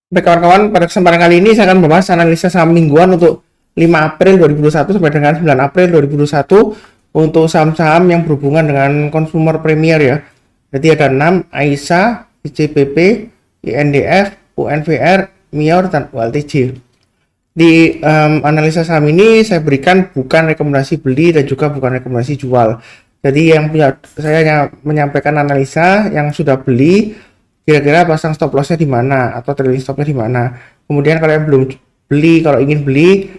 Baik kawan-kawan, pada kesempatan kali ini saya akan membahas analisa saham mingguan untuk 5 April 2021 sampai dengan 9 April 2021 untuk saham-saham yang berhubungan dengan consumer premier ya. Jadi ada 6, AISA, ICBP, INDF, UNVR, MIOR, dan ULTJ. Di analisa saham ini saya berikan bukan rekomendasi beli dan juga bukan rekomendasi jual. Jadi saya hanya menyampaikan analisa yang sudah beli, kira-kira pasang stop lossnya di mana atau trailing stopnya di mana. Kemudian kalau yang belum beli, kalau ingin beli,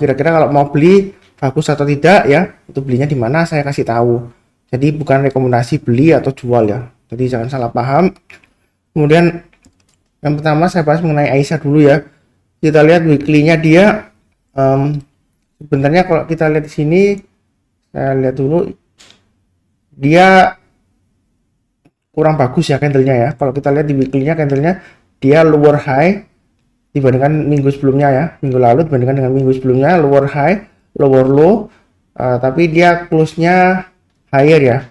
kira-kira kalau mau beli bagus atau tidak ya, itu belinya di mana saya kasih tahu. Jadi bukan rekomendasi beli atau jual ya. Jadi jangan salah paham. Kemudian yang pertama saya bahas mengenai Aisyah dulu ya. Kita lihat weekly-nya dia sebenarnya kalau kita lihat di sini, saya lihat dulu dia kurang bagus ya candlenya ya. Kalau kita lihat di weekly-nya, candlenya dia lower high dibandingkan minggu sebelumnya ya, minggu lalu dibandingkan dengan minggu sebelumnya, lower high, lower low, tapi dia close-nya higher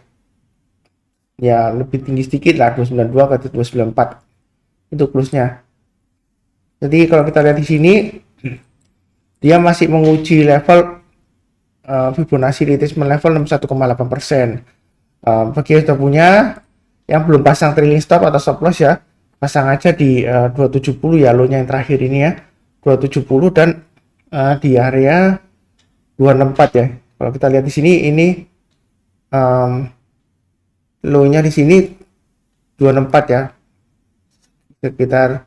ya lebih tinggi sedikit lah, 292 ke 294 itu close-nya. Jadi kalau kita lihat di sini dia masih menguji level Fibonacci retracement level 61,8%. Bagi yang sudah punya, yang belum pasang trailing stop atau stop loss ya, pasang aja di 270 ya, low-nya yang terakhir ini ya, 270 dan di area 264 ya. Kalau kita lihat di sini ini low-nya di sini 264 ya, sekitar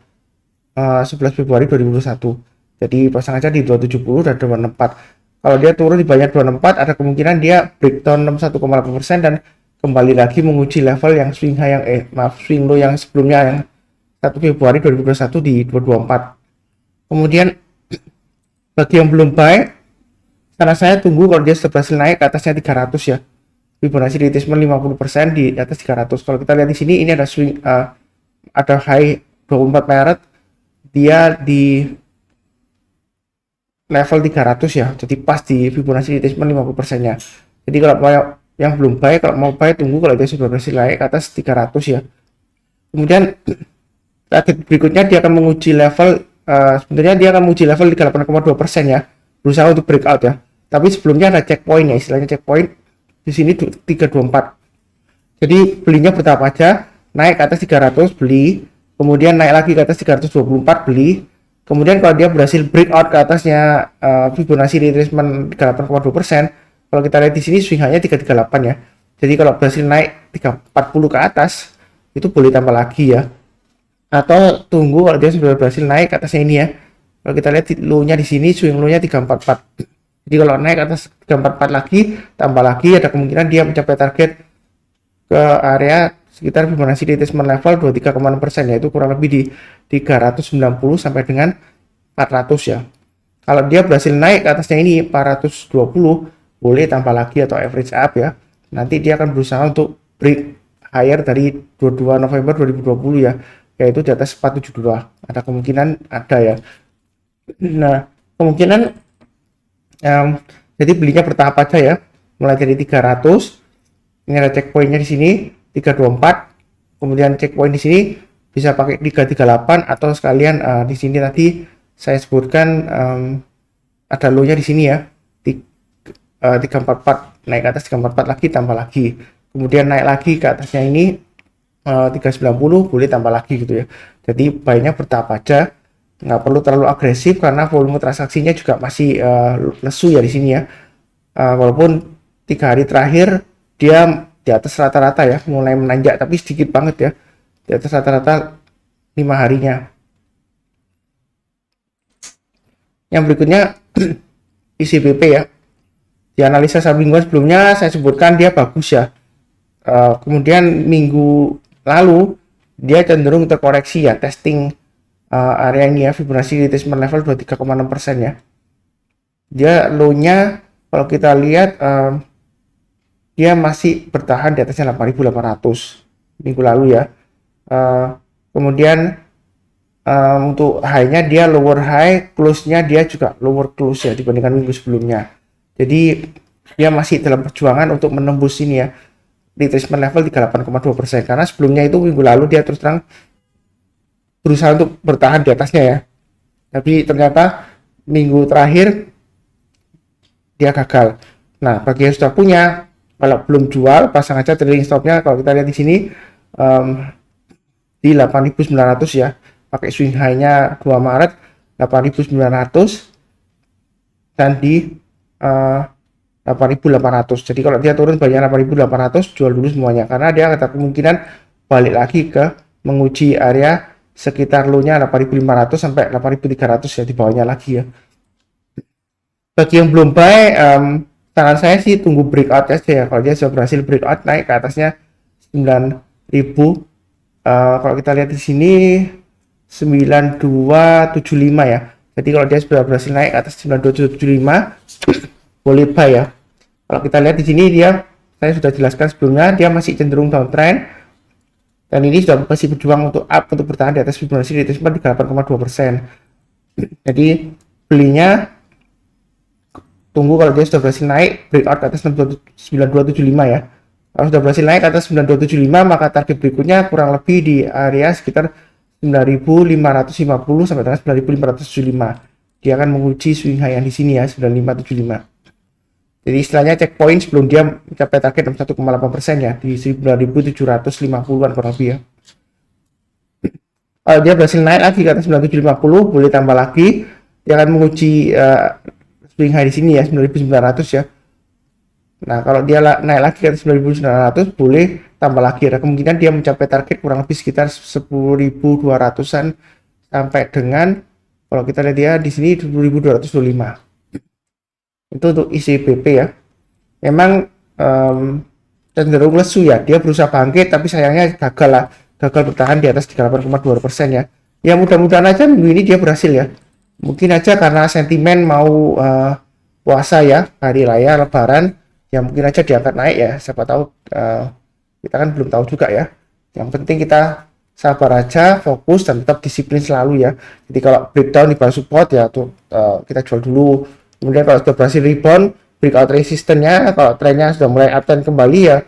11 Februari 2021. Jadi pasang aja di 270 dan 264. Kalau dia turun di banyak 264, ada kemungkinan dia breakdown 61,8% dan kembali lagi menguji level yang swing high swing low yang sebelumnya yang 1 Februari 2021 di 224. Kemudian bagi yang belum buy, karena saya tunggu kalau dia berhasil naik ke atasnya 300 ya. Fibonacci retracement 50% di atas 300. Kalau kita lihat di sini ini ada swing ada high 24 Maret, dia di level 300 ya, jadi pas di Fibonacci retracement 50% nya. Jadi kalau mau yang belum buy, kalau mau buy tunggu kalau dia sudah berhasil naik ke atas 300 ya. Kemudian target berikutnya dia akan menguji level sebenarnya dia akan menguji level 38,2% ya, berusaha untuk breakout ya. Tapi sebelumnya ada checkpoint ya, istilahnya checkpoint di sini 324. Jadi belinya bertahap aja, naik ke atas 300 beli, kemudian naik lagi ke atas 324 beli. Kemudian kalau dia berhasil breakout ke atasnya Fibonacci retracement 38,2%, kalau kita lihat di sini swing high-nya 338 ya. Jadi kalau berhasil naik 340 ke atas, itu boleh tambah lagi ya. Atau tunggu kalau dia sudah berhasil naik ke atasnya ini ya. Kalau kita lihat low-nya di sini swing low-nya 344. Jadi kalau naik ke atas 344 lagi, tambah lagi ada kemungkinan dia mencapai target ke area sekitar Fibonacci retracement level 23,6% yaitu kurang lebih di 390 sampai dengan 400 ya. Kalau dia berhasil naik ke atasnya ini 420, boleh tambah lagi atau average up ya. Nanti dia akan berusaha untuk break higher dari 22 November 2020 ya, yaitu di atas 472. Ada kemungkinan ada ya. Nah, kemungkinan jadi belinya bertahap aja ya. Mulai dari 300, ini ada checkpointnya di sini 324, kemudian checkpoint di sini bisa pakai 338 atau sekalian di sini tadi saya sebutkan ada low-nya di sini ya, 344, naik ke atas 344 lagi tambah lagi, kemudian naik lagi ke atasnya ini 390, boleh tambah lagi gitu ya. Jadi buy-nya bertahap aja, nggak perlu terlalu agresif karena volume transaksinya juga masih lesu ya di sini ya. Walaupun 3 hari terakhir dia di atas rata-rata ya, mulai menanjak tapi sedikit banget ya, di atas rata-rata 5 harinya. Yang berikutnya ICBP ya, di analisa saham mingguan sebelumnya saya sebutkan dia bagus ya. Kemudian minggu lalu dia cenderung terkoreksi ya, testing area ini ya, Fibonacci retracement level 23,6% ya. Dia low-nya kalau kita lihat dia masih bertahan di atasnya 8.800 minggu lalu ya. Kemudian untuk high-nya dia lower high, close-nya dia juga lower close ya dibandingkan minggu sebelumnya. Jadi dia masih dalam perjuangan untuk menembus ini ya, retracement level 38,2%, karena sebelumnya itu minggu lalu dia terus terang berusaha untuk bertahan di atasnya ya, tapi ternyata minggu terakhir dia gagal. Nah, bagi yang sudah punya, kalau belum jual, pasang aja trailing stopnya. Kalau kita lihat di sini di 8.900 ya, pakai swing high-nya 2 Maret 8.900 dan di 8.800. Jadi kalau dia turun banyak 8.800, jual dulu semuanya, karena dia ada kemungkinan balik lagi ke menguji area sekitar low-nya 8.500 sampai 8.300 ya, di bawahnya lagi ya. Bagi yang belum buy, saran saya sih tunggu breakout aja ya. Kalau dia sudah berhasil breakout naik ke atasnya 9.000, kalau kita lihat di sini 9275 ya. Jadi kalau dia sudah berhasil naik ke atas 9275, boleh buy ya. Kalau kita lihat di sini dia, saya sudah jelaskan sebelumnya, dia masih cenderung downtrend dan ini sudah masih berjuang untuk up, untuk bertahan di atas Fibonacci retracement di 8,2%. Jadi belinya tunggu kalau dia sudah berhasil naik breakout ke atas 9275 ya. Kalau sudah berhasil naik ke atas 9275, maka target berikutnya kurang lebih di area sekitar 9.550 sampai dengan 9.575. Dia akan menguji swing high yang di sini ya, 9575. Jadi istilahnya checkpoint sebelum dia mencapai target 61,8% ya, di 9.750-an kurang lebih ya. Kalau dia berhasil naik lagi ke atas 9750, boleh tambah lagi. Dia akan menguji swing high di sini ya, 9.900 ya. Nah, kalau dia naik lagi ke atas 9.900, boleh tambah lagi. Ada kemungkinan dia mencapai target kurang lebih sekitar 10.200-an sampai dengan, kalau kita lihat dia di sini 10.225. Itu untuk ICBP ya. Memang cenderung lesu ya, dia berusaha bangkit tapi sayangnya gagal bertahan di atas 38,2% ya. Ya mudah-mudahan aja minggu ini dia berhasil ya. Mungkin aja karena sentimen mau puasa ya, hari raya lebaran, ya mungkin aja dia akan naik ya, siapa tahu. Kita kan belum tahu juga ya. Yang penting kita sabar aja, fokus dan tetap disiplin selalu ya. Jadi kalau breakdown di bawah support ya tuh kita jual dulu. Kemudian kalau sudah berhasil rebound, breakout resistennya, kalau trennya sudah mulai uptrend kembali ya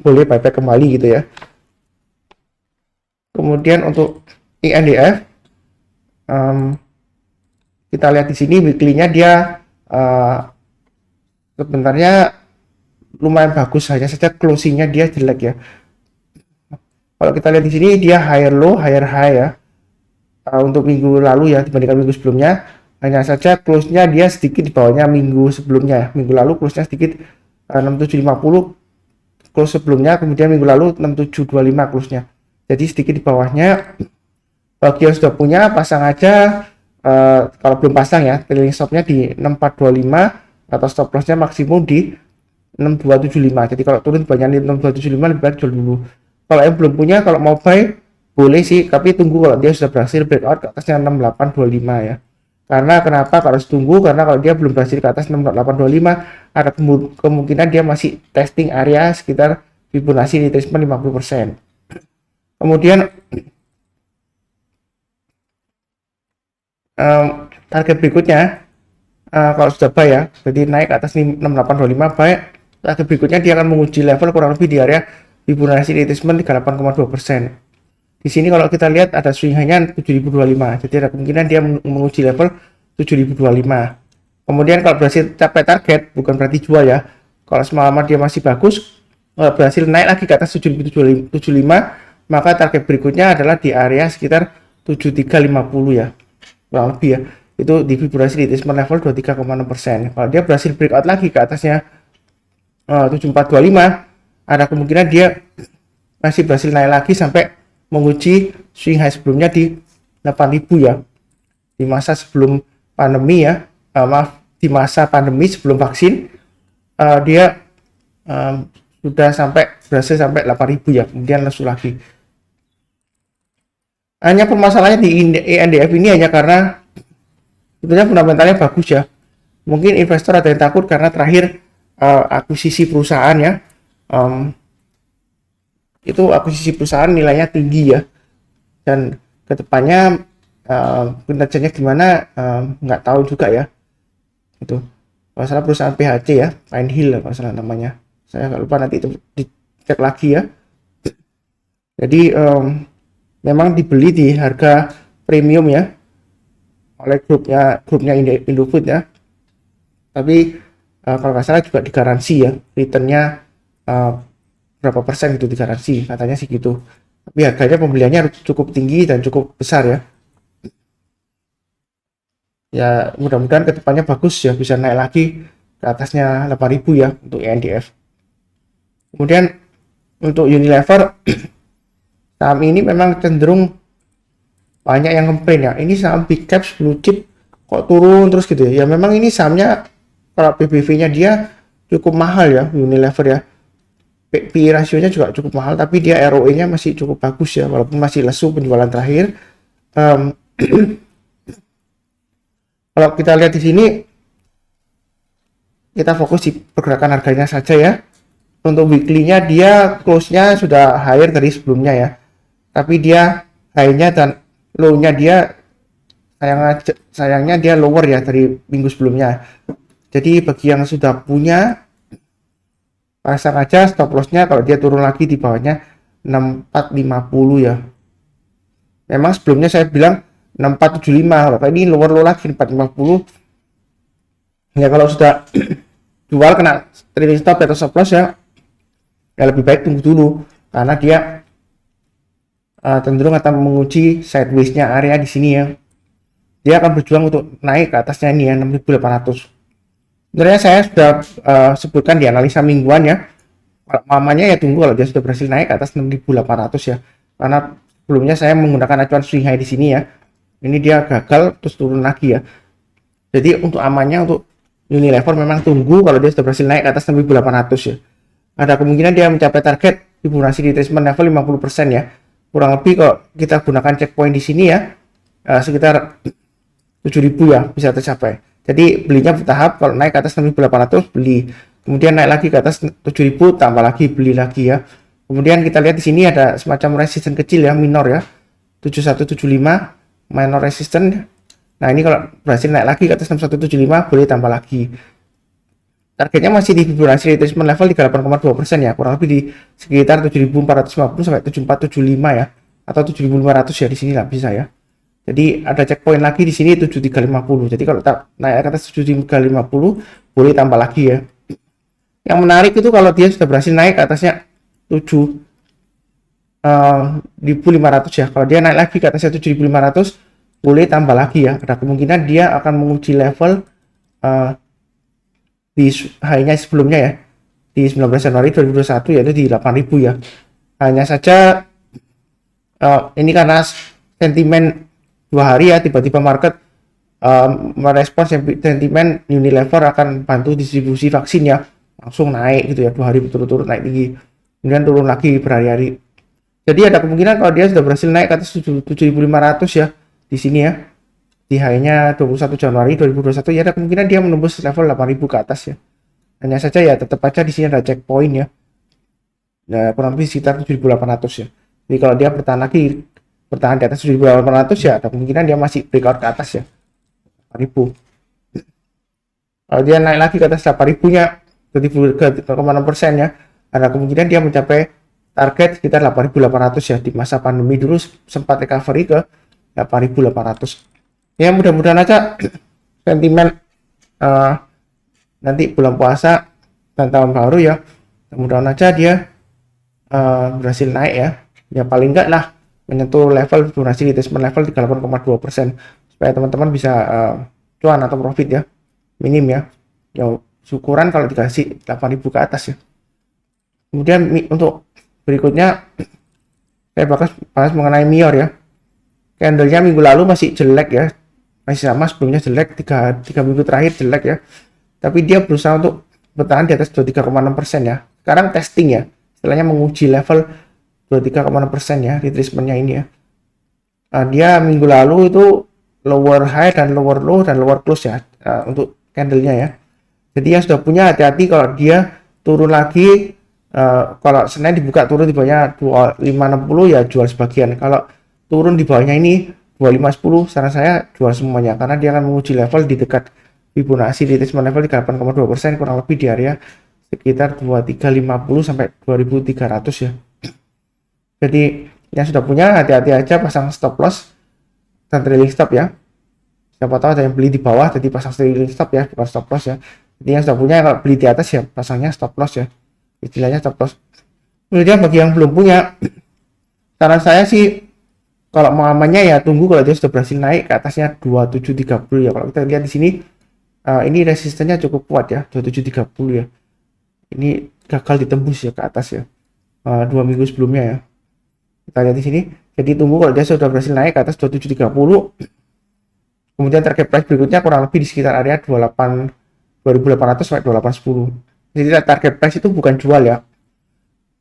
boleh buyback kembali gitu ya. Kemudian untuk INDF, kita lihat di sini weekly-nya dia sebenarnya lumayan bagus, hanya saja closing-nya dia jelek ya. Kalau kita lihat di sini dia higher low, higher high ya. Untuk minggu lalu ya dibandingkan minggu sebelumnya, hanya saja close-nya dia sedikit di bawahnya minggu sebelumnya. Minggu lalu close-nya sedikit 6750 close sebelumnya, kemudian minggu lalu 6725 close-nya. Jadi sedikit di bawahnya. Bagi yang sudah punya, pasang aja. Kalau belum pasang ya, trailing stop-nya di 6425 atau stop loss-nya maksimum di 6275. Jadi kalau turun banyak di 6275 lebih baik jual dulu. Kalau yang belum punya, kalau mau buy boleh sih, tapi tunggu kalau dia sudah berhasil breakout ke atasnya 6825 ya. Karena kenapa kalau harus tunggu? Karena kalau dia belum berhasil ke atas 6825, ada kemungkinan dia masih testing area sekitar Fibonacci retracement 50%. Kemudian target berikutnya, kalau sudah buy ya, jadi naik ke atas 6825 buy, target berikutnya dia akan menguji level kurang lebih di area Fibonacci retracement 38,2%. Di sini kalau kita lihat ada swing high-nya 7025, jadi ada kemungkinan dia menguji level 7025. Kemudian kalau berhasil capai target, bukan berarti jual ya. Kalau semalaman dia masih bagus, berhasil naik lagi ke atas 7075, maka target berikutnya adalah di area sekitar 7350 ya, kurang lebih ya. Itu di Fibonacci retracement level 23,6%. Kalau dia berhasil breakout lagi ke atasnya 7425, ada kemungkinan dia masih berhasil naik lagi sampai menguji swing high sebelumnya di 8000 ya, di masa sebelum pandemi ya, di masa pandemi sebelum vaksin, dia sudah berhasil sampai 8000 ya, kemudian lesu lagi. Hanya permasalahannya di INDF ini hanya karena sebenarnya fundamentalnya bagus ya, mungkin investor ada yang takut karena terakhir akuisisi perusahaan ya, itu akuisisi perusahaan nilainya tinggi ya, dan kedepannya kinerjanya gimana nggak tahu juga ya. Itu kalau salah perusahaan PHC ya, Pine Hill kalau salah namanya, saya nggak lupa, nanti itu dicek lagi ya. Jadi memang dibeli di harga premium ya oleh grupnya Indofood ya. Tapi kalau nggak salah juga digaransi ya returnnya berapa persen gitu digaransi katanya sih gitu. Tapi harganya pembeliannya cukup tinggi dan cukup besar ya. Ya mudah-mudahan kedepannya bagus ya, bisa naik lagi ke atasnya 8.000 ya untuk INDF. Kemudian untuk Unilever saham ini memang cenderung banyak yang komplain ya, ini saham big caps blue chip kok turun terus gitu ya. Ya memang ini sahamnya kalau PBV-nya dia cukup mahal ya Unilever ya. PI rasionya juga cukup mahal, tapi dia ROE-nya masih cukup bagus ya, walaupun masih lesu penjualan terakhir. Kalau kita lihat di sini, kita fokus di pergerakan harganya saja ya. Untuk weekly-nya dia close-nya sudah higher dari sebelumnya ya, tapi dia high-nya dan low-nya dia sayangnya dia lower ya dari minggu sebelumnya. Jadi bagi yang sudah punya, pasang aja stop loss-nya kalau dia turun lagi di bawahnya 6450 ya. Memang sebelumnya saya bilang 6475, kalau ini lower low lagi 450 ya. Kalau sudah jual kena trailing stop atau stop loss ya, ya lebih baik tunggu dulu karena dia cenderung akan menguji sideways-nya area di sini ya. Dia akan berjuang untuk naik ke atasnya ini ya 6800. Sebenarnya saya sudah sebutkan di analisa mingguan ya, mamanya ya tunggu kalau dia sudah berhasil naik ke atas 6800 ya, karena sebelumnya saya menggunakan acuan swing high di sini ya. Ini dia gagal terus turun lagi ya. Jadi untuk amannya untuk Unilever memang tunggu kalau dia sudah berhasil naik ke atas 6800 ya. Ada kemungkinan dia mencapai target Fibonacci retracement level 50% ya. Kurang lebih kalau kita gunakan checkpoint di sini ya, sekitar 7.000 ya bisa tercapai. Jadi belinya bertahap, kalau naik ke atas 6.800 beli, kemudian naik lagi ke atas 7.000 tambah lagi beli lagi ya. Kemudian kita lihat di sini ada semacam resisten kecil ya, minor ya, 7175 minor resistance. Nah ini kalau berhasil naik lagi ke atas 6175 boleh tambah lagi. Targetnya masih di Fibonacci retracement level 38,2% ya, kurang lebih di sekitar 7.450 sampai 7.475 ya, atau 7.500 ya, di sini lah bisa ya. Jadi ada checkpoint lagi di sini 7.350. Jadi kalau naik ke atas 7.350 boleh tambah lagi ya. Yang menarik itu kalau dia sudah berhasil naik ke atasnya 7.500 ya. Kalau dia naik lagi ke atasnya 7.500 boleh tambah lagi ya. Ada kemungkinan dia akan menguji level di high-nya sebelumnya ya, di 19 Januari 2021 yaitu di 8.000 ya. Hanya saja ini karena sentimen 2 hari ya, tiba-tiba market merespon sentimen Unilever akan bantu distribusi vaksin ya, langsung naik gitu ya, 2 hari berturut-turut naik tinggi, kemudian turun lagi berhari-hari. Jadi ada kemungkinan kalau dia sudah berhasil naik ke atas 7.500 ya di sini ya, di high-nya 21 Januari 2021 ya, ada kemungkinan dia menembus level 8.000 ke atas ya. Hanya saja ya tetap aja di sini ada checkpoint ya. Nah, kurang lebih sekitar 7.800 ya. Jadi kalau dia bertahan di atas 7.800 ya, ada kemungkinan dia masih breakout ke atas ya, 8.000. Kalau dia naik lagi ke atas 8.000 nya 3,6% ya, ada kemungkinan dia mencapai target sekitar 8.800 ya. Di masa pandemi dulu sempat recovery ke 8.800 ya. Mudah-mudahan aja sentimen nanti bulan puasa dan tahun baru ya, mudah-mudahan aja dia berhasil naik ya paling enggak lah menyentuh level Fibonacci retracement level 38,2% supaya teman-teman bisa cuan atau profit ya, minim ya. Syukuran kalau dikasih 8.000 ke atas ya. Kemudian untuk berikutnya saya bahas mengenai Mior ya. Candlenya minggu lalu masih jelek ya, masih sama sebelumnya jelek, 3 minggu terakhir jelek ya, tapi dia berusaha untuk bertahan di atas 23,6% ya. Sekarang testing ya, istilahnya menguji level 23,6% ya retracementnya ini ya. Dia minggu lalu itu lower high dan lower low dan lower close ya, untuk candlenya ya. Jadi yang sudah punya hati-hati kalau dia turun lagi, kalau Senin dibuka turun di bawahnya 2560 ya jual sebagian. Kalau turun di bawahnya ini 2510, saran saya jual semuanya karena dia akan menguji level di dekat Fibonacci retracement level 38,2%, kurang lebih di area sekitar 2350 sampai 2300 ya. Jadi Yang sudah punya hati-hati aja pasang stop loss dan trailing stop ya. Siapa tahu ada yang beli di bawah jadi pasang trailing stop ya, bukan stop loss ya. Jadi yang sudah punya kalau beli di atas ya pasangnya stop loss ya, istilahnya stop loss. Kemudian bagi yang belum punya, saran saya sih kalau mau amannya ya tunggu kalau dia sudah berhasil naik ke atasnya 2730 ya. Kalau kita lihat di sini ini resistennya cukup kuat ya, 2730 ya. Ini gagal ditembus ya ke atas ya, 2 minggu sebelumnya ya. Kita lihat di sini, jadi tunggu kalau dia sudah berhasil naik ke atas 2730. Kemudian target price berikutnya kurang lebih di sekitar area 2800 sampai 2810. Jadi target price itu bukan jual ya.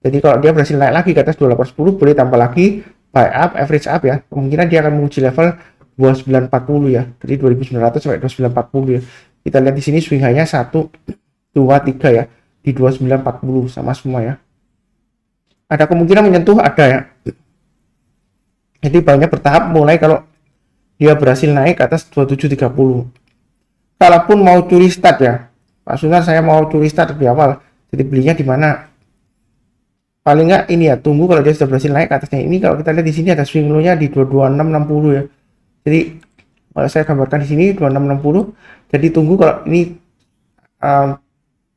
Jadi kalau dia berhasil naik lagi ke atas 2810 boleh tambah lagi buy up, average up ya. Kemungkinan dia akan menguji level 2940 ya. Jadi 2900 sampai 2940 ya. Kita lihat di sini swing high-nya 1 2 3 ya. Di 2940 sama semua ya. Ada kemungkinan menyentuh, ada ya. Jadi banyak bertahap mulai kalau dia berhasil naik ke atas 2730. Kalaupun mau curi start ya, Pak Sunar saya mau curi start lebih awal. Jadi belinya di mana? Paling nggak ini ya, tunggu kalau dia sudah berhasil naik ke atasnya. Ini kalau kita lihat di sini ada swing low-nya di 22660 ya. Jadi kalau saya gambarkan di sini 2660. Jadi tunggu kalau ini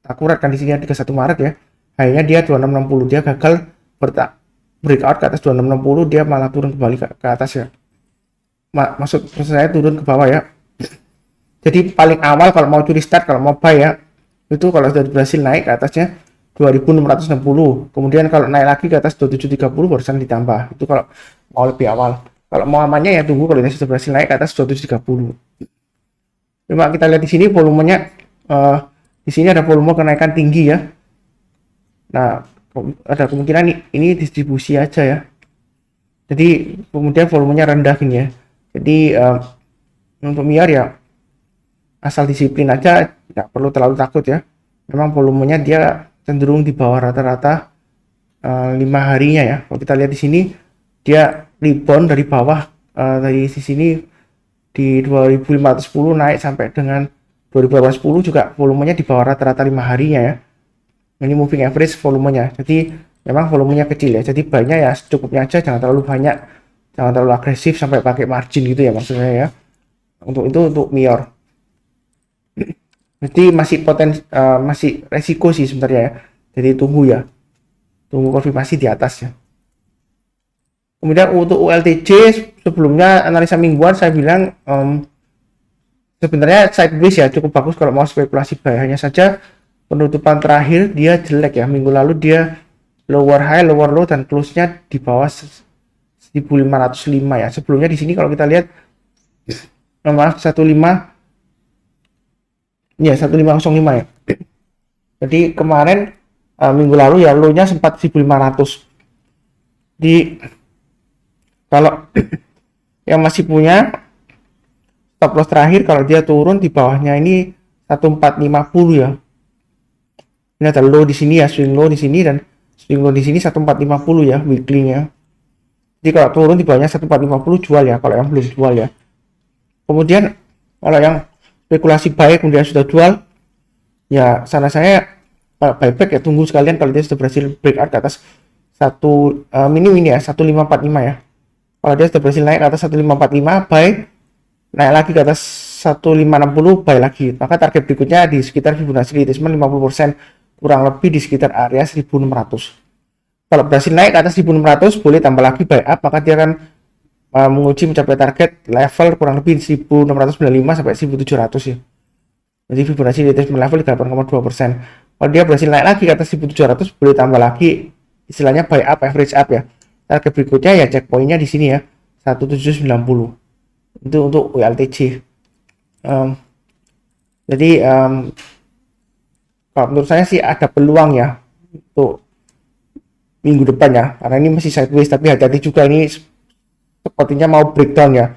akurat kan di sini 31 Maret ya. Hanya dia 2660, dia gagal breakout ke atas 2660, dia malah turun kembali ke atas ya. Maksud saya turun ke bawah ya. Jadi paling awal kalau mau curi start, kalau mau buy ya, itu kalau sudah berhasil naik ke atasnya 2660, kemudian kalau naik lagi ke atas 2730 barusan ditambah. Itu kalau mau lebih awal. Kalau mau amannya ya tunggu kalau dia sudah berhasil naik ke atas 2730. Cuma kita lihat di sini volumenya, di sini ada volume kenaikan tinggi ya. Nah, ada kemungkinan ini distribusi aja ya. Jadi kemudian volumenya rendah gini ya. Jadi untuk MIAR ya asal disiplin aja, nggak perlu terlalu takut ya. Memang volumenya dia cenderung di bawah rata-rata 5 harinya ya. Kalau kita lihat di sini dia rebound dari bawah, dari sisi ini di 2510 naik sampai dengan 2810 juga volumenya di bawah rata-rata 5 harinya ya. Ini moving average volumenya. Jadi memang volumenya kecil ya. Jadi banyak ya secukupnya aja, jangan terlalu banyak, jangan terlalu agresif sampai pakai margin gitu ya maksudnya ya. Untuk itu untuk MIOR. Jadi masih resiko sih sebenarnya ya. Jadi tunggu ya. Tunggu konfirmasi di atas ya. Kemudian untuk ULTJ sebelumnya analisa mingguan saya bilang sebenarnya sideways ya, cukup bagus kalau mau spekulasi buy. Hanya saja penutupan terakhir dia jelek ya. Minggu lalu dia lower high, lower low dan close-nya di bawah 1505 ya. Sebelumnya di sini kalau kita lihat nomor 15 ya 1505 ya. Jadi kemarin minggu lalu ya low-nya sempat 1500. Di kalau yang masih punya stop loss terakhir kalau dia turun di bawahnya ini 1450 ya. Ini ada low di sini ya, swing low di sini dan swing low di sini 1450 ya weekly-nya. Jadi kalau turun di bawahnya 1450 jual ya, kalau yang belum jual ya. Kemudian kalau yang spekulasi buy kemudian sudah jual ya, sana saya buyback ya, tunggu sekalian kalau dia sudah berhasil breakout ke atas ini ya 1545 ya. Kalau dia sudah berhasil naik ke atas 1545 buy, naik lagi ke atas 1560 buy lagi, maka target berikutnya di sekitar Fibonacci retracement 50%, kurang lebih di sekitar area 1600. Kalau berhasil naik ke atas 1600 boleh tambah lagi buy up, maka dia akan menguji mencapai target level kurang lebih 1695 sampai 1700 ya. Jadi Fibonacci retracement level 8,2%. Kalau dia berhasil naik lagi ke atas 1700 boleh tambah lagi istilahnya buy up, average up ya. Target berikutnya ya checkpointnya di sini ya 1790. Itu untuk WLTJ. Jadi kalau menurut saya sih ada peluang ya untuk minggu depan ya, karena ini masih sideways, tapi hati-hati juga ini sepertinya mau breakdown ya.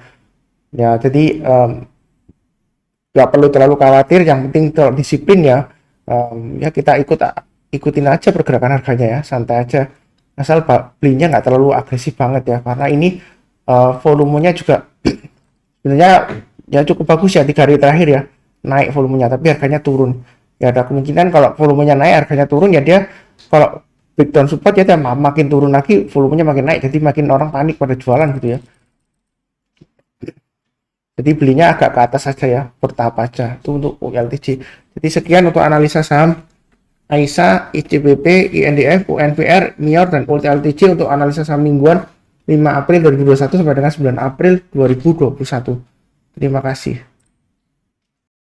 Ya jadi nggak perlu terlalu khawatir, yang penting disiplin ya. Ya kita ikutin aja pergerakan harganya ya, santai aja. Asal belinya nggak terlalu agresif banget ya, karena ini volumenya juga sebenarnya ya cukup bagus ya 3 hari terakhir ya, naik volumenya, tapi harganya turun. Ya ada kemungkinan kalau volumenya naik harganya turun ya, dia kalau breakdown support ya, makin turun lagi volumenya makin naik, jadi makin orang panik pada jualan gitu ya. Jadi belinya agak ke atas saja ya, bertahap aja. Itu untuk ULTJ. Jadi sekian untuk analisa saham AISA, ICBP, INDF, UNPR, MIOR, dan ULTJ untuk analisa saham mingguan 5 April 2021 sampai dengan 9 April 2021. Terima kasih.